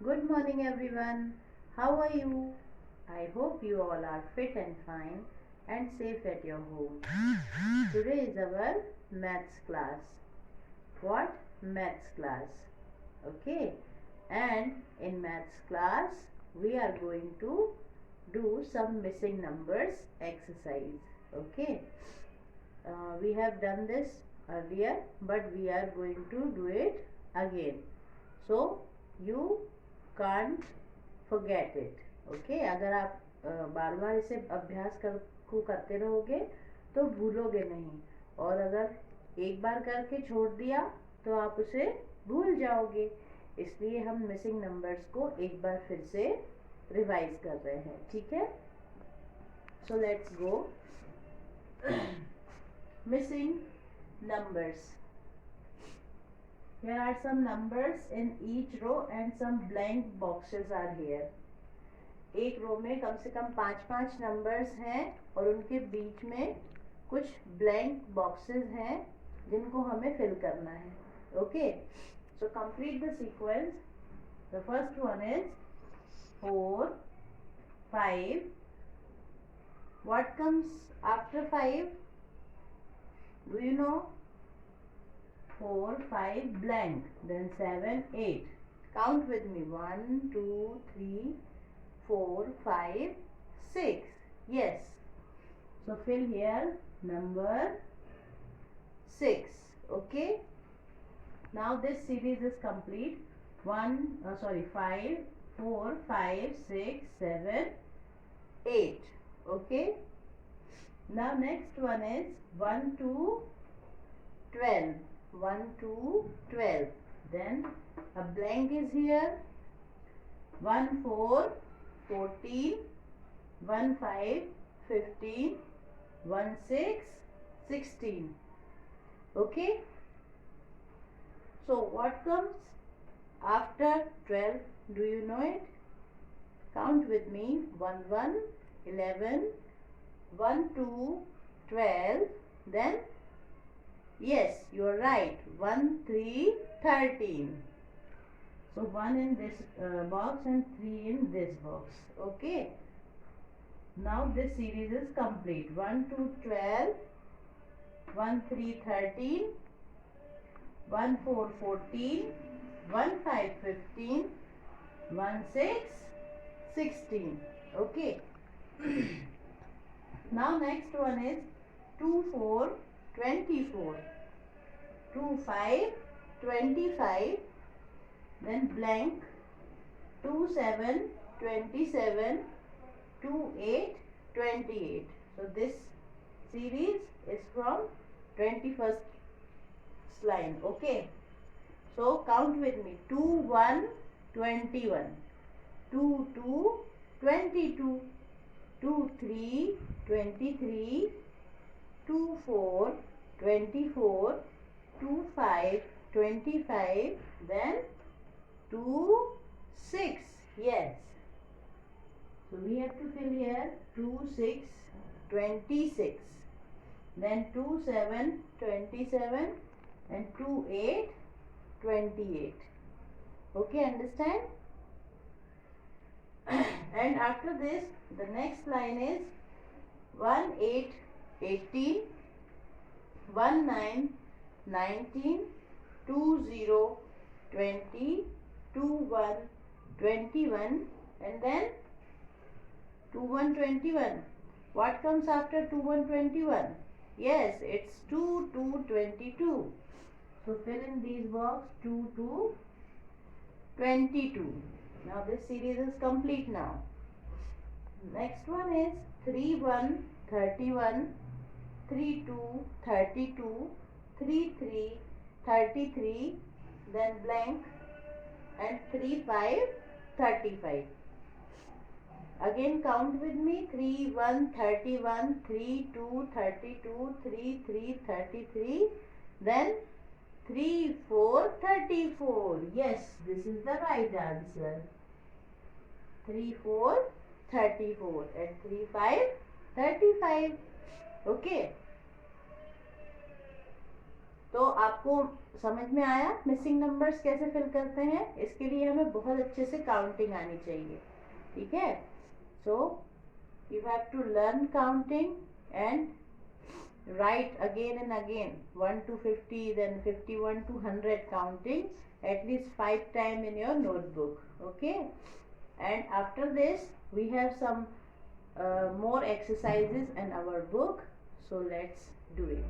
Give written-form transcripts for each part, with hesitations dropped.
Good morning everyone. How are you? I hope you all are fit and fine and safe at your home. Today is our maths class. What? Maths class. Okay. And in maths class, we are going to do some missing numbers exercise. Okay. We have done this earlier, but we are going to do it again. So, you can't forget it. Okay. अगर आप बार बार इसे अभ्यास करते रहोगे तो भूलोगे नहीं, और अगर एक बार करके छोड़ दिया तो आप उसे भूल जाओगे. इसलिए हम मिसिंग नंबर्स को एक बार फिर से रिवाइज कर रहे हैं. ठीक है. So let's go. Missing numbers. Here are some numbers in each row and some blank boxes are here. एक रो में कम से कम 5-5 नंबर्स हैं और उनके बीच में कुछ ब्लैंक बॉक्सेस हैं जिनको हमें फिल करना है. Okay. So complete the sequence. The first one is 4, 5. What comes after 5? Do you know? 4, 5 blank, then 7, 8. Count with me. 1, 2, 3, 4, 5, 6. Yes. So fill here number 6. Okay. Now this series is complete. 5, 4, 5, 6, 7, 8. Okay. Now next one is 1 to 12. 1 to 12. Then a blank is here. 1, 4, 14. 1, 5, 15. 1, 6, 16. Okay. So what comes after 12? Do you know it? Count with me. 1, 1, 11. 1, 2, 12. Then yes, you are right. 1, 3, 13. So 1 in this box and 3 in this box. Okay. Now this series is complete. 1, 2, 12. 1, 3, 13. 1, 4, 14. 1, 5, 15. 1, 6, 16. Okay. Now next one is 2, 4, 24. 2, 5, 25. Then blank. 2, 7, 27. 2, 8, 28. So this series is from 21st line. Okay. So count with me. 2, 1, 21. 2, 2, 22. 2, 3, 23. 2, 4, 24. 2, 5, 25. Then 2, 6. Yes. So we have to fill here 2, 6, 26. Then 2, 7, 27. And 2, 8, 28. Okay, understand? And after this, the next line is 1, 8, 18. 1, 9, 19. 2, 0, 20. 2, 1, 21. And then 2, 1, 21. What comes after 2, 1, 21? Yes, it's 2, 2, 22. So fill in these box 2 to 22. Now this series is complete now. Next one is 3, 1, 31. 3, 2, 32. 3, 3, 33. Then blank. And 3, 5, 35. Again count with me. 3, 1, 31. 3, 2, 32. 3, 3, 33. Then 3, 4, 34. Yes, this is the right answer. 3, 4, 34. And 3, 5, 35. Okay. तो आपको समझ में आया missing numbers कैसे fill करते हैं? इसके लिए हमें बहुत अच्छे से काउंटिंग आनी चाहिए, ठीक है? So you have to learn counting and write again and again 1 to 50, then 51 to 100, counting at least 5 times in your notebook. Okay, and after this we have some more exercises in our book, so let's do it.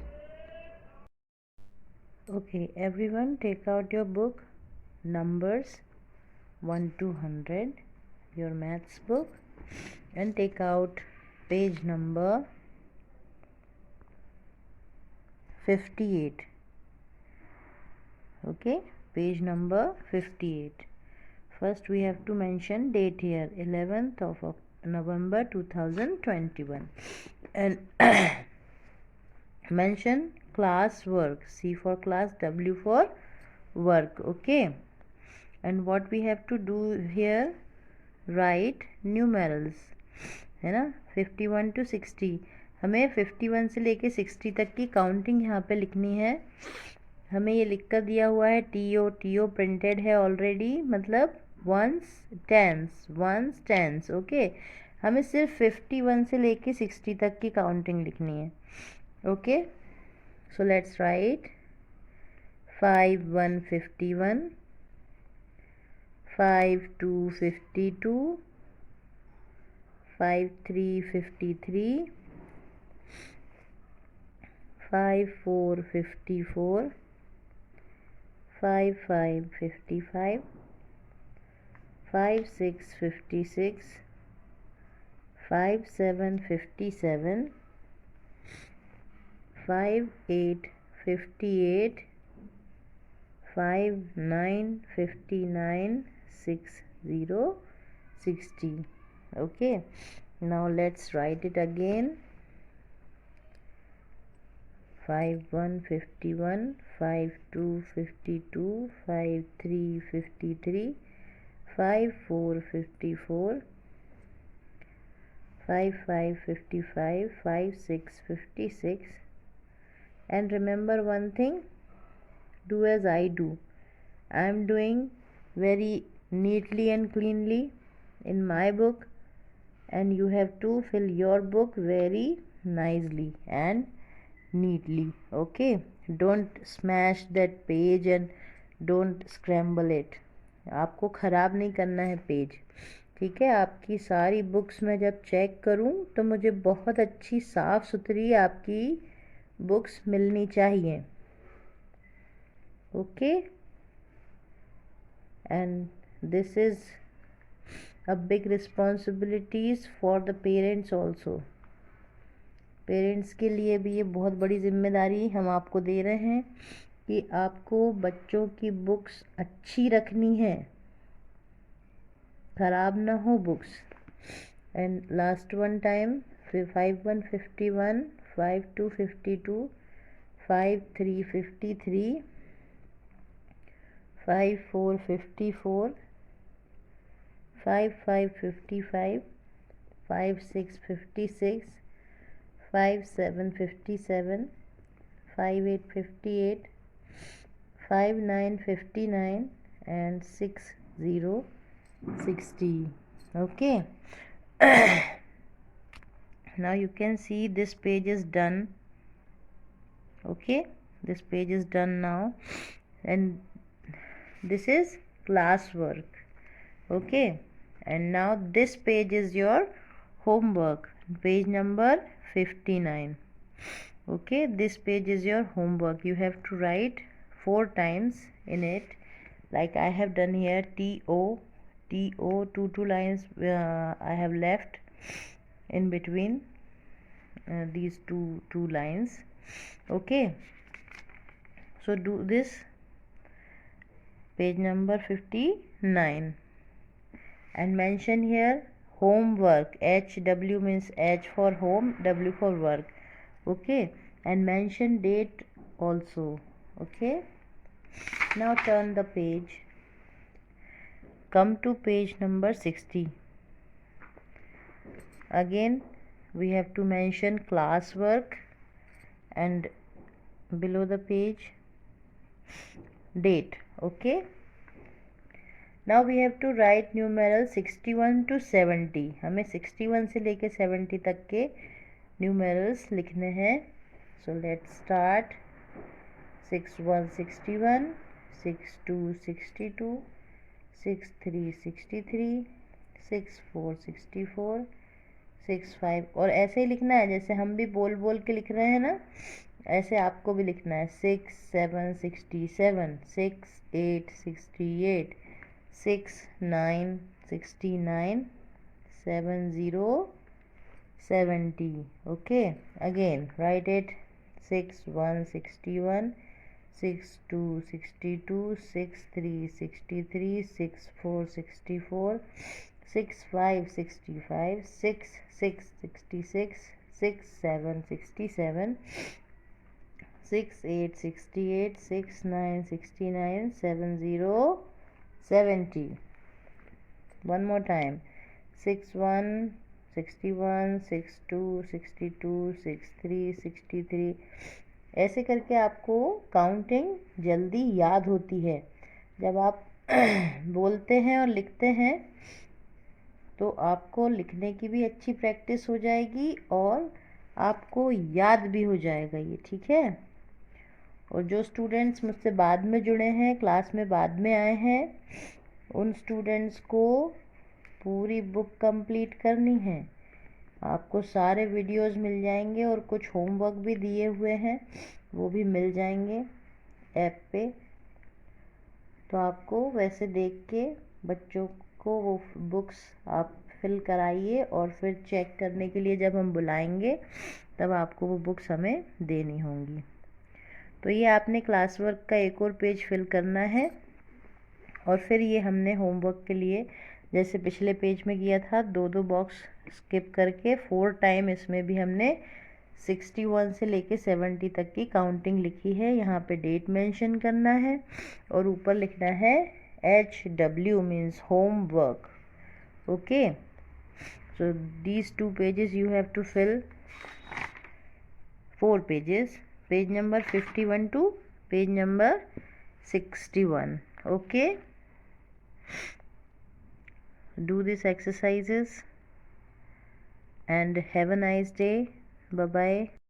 Okay, everyone take out your book, numbers 1 to 100, your maths book, and take out page number 58. Okay, page number 58. First we have to mention date here, 11th of November 2021, and mention class work, C for class, W for work. Okay, and what we have to do here, write numerals, है ना, 51 to 60. हमें 51 से लेके 60 तक की counting यहाँ पे लिखनी है. हमें ये लिख कर दिया हुआ है, टी ओ प्रिंटेड है ऑलरेडी, मतलब वंस टेंस. ओके, हमें सिर्फ 51 से लेके 60 तक की काउंटिंग लिखनी है. Okay, so let's write 5 1 51, 5 2 52, 5 3 53, 5 4 54, 5 5 55, 5 6 56, 5 7 57, 5 8 58, 5 9 59, 6 0 60. Okay, now let's write it again. 5 1 51, 5 2 52, 5 3 53, 5 4 54, 5 5 55, 5 6 56. And remember one thing, do as I do. I am doing very neatly and cleanly in my book, and you have to fill your book very nicely and neatly. Okay, don't smash that page and don't scramble it. आपको ख़राब नहीं करना है page, ठीक है? आपकी सारी books में जब चेक करूं तो मुझे बहुत अच्छी साफ़ सुथरी आपकी बुक्स मिलनी चाहिए. Okay, and this is a big responsibilities for the parents also. Parents के लिए भी ये बहुत बड़ी जिम्मेदारी हम आपको दे रहे हैं कि आपको बच्चों की बुक्स अच्छी रखनी है, ख़राब ना हो books. And last one time, 5 1 51, 5 2 52, 5 3 53, 5 4 54, 5 5 55, 5 6 56, 5 7 57, 5 8 58, 5 9 59, and 6 0 60. Okay. Now you can see this page is done. Okay, this page is done now, and this is classwork. Okay, and now this page is your homework, page number 59. Okay, this page is your homework. You have to write 4 times in it, like I have done here. two lines I have left in between these two lines. Okay, so do this, page number 59, and mention here homework. HW means H for home, W for work. Okay, and mention date also. Okay, now turn the page, come to page number 60. Again we have to mention classwork, and below the page date. Okay, now we have to write numeral 61 to 70. हमें 61 से लेके 70 तक के numerals लिखने हैं. So let's start. 61 61, 62 62, 63 63, 64 64, 65. और ऐसे ही लिखना है जैसे हम भी बोल बोल के लिख रहे हैं ना, ऐसे आपको भी लिखना है. 6 7 67, 6 8 68, 6 9 69, 7 0 70. Okay, again write it. 6 1 61, 6 2 62, 6 3 63, 6 4 64, 6 5 65, 6 6 66, 6 7 67, 6 8 68, 6 9 69, 7 0 70. One more time. 6 1 61, 6 2 62, 6 3 63. ऐसे करके आपको काउंटिंग जल्दी याद होती है. जब आप बोलते हैं और लिखते हैं तो आपको लिखने की भी अच्छी प्रैक्टिस हो जाएगी और आपको याद भी हो जाएगा ये. ठीक है. और जो स्टूडेंट्स मुझसे बाद में जुड़े हैं, क्लास में बाद में आए हैं, उन स्टूडेंट्स को पूरी बुक कंप्लीट करनी है. आपको सारे वीडियोस मिल जाएंगे और कुछ होमवर्क भी दिए हुए हैं, वो भी मिल जाएंगे ऐप पे. तो आपको वैसे देख के बच्चों को वो बुक्स आप फिल कराइए और फिर चेक करने के लिए जब हम बुलाएंगे तब आपको वो बुक्स हमें देनी होंगी. तो ये आपने क्लास वर्क का एक और पेज फिल करना है और फिर ये हमने होमवर्क के लिए जैसे पिछले पेज में किया था, 2-2 बॉक्स स्किप करके 4 टाइम इसमें भी हमने 61 से लेके 70 तक की काउंटिंग लिखी है. यहाँ पे डेट मेंशन करना है और ऊपर लिखना है HW means homework. Okay, so these 2 pages you have to fill. 4 pages, page number 51 to page number 61. Okay, do these exercises and have a nice day. Bye bye.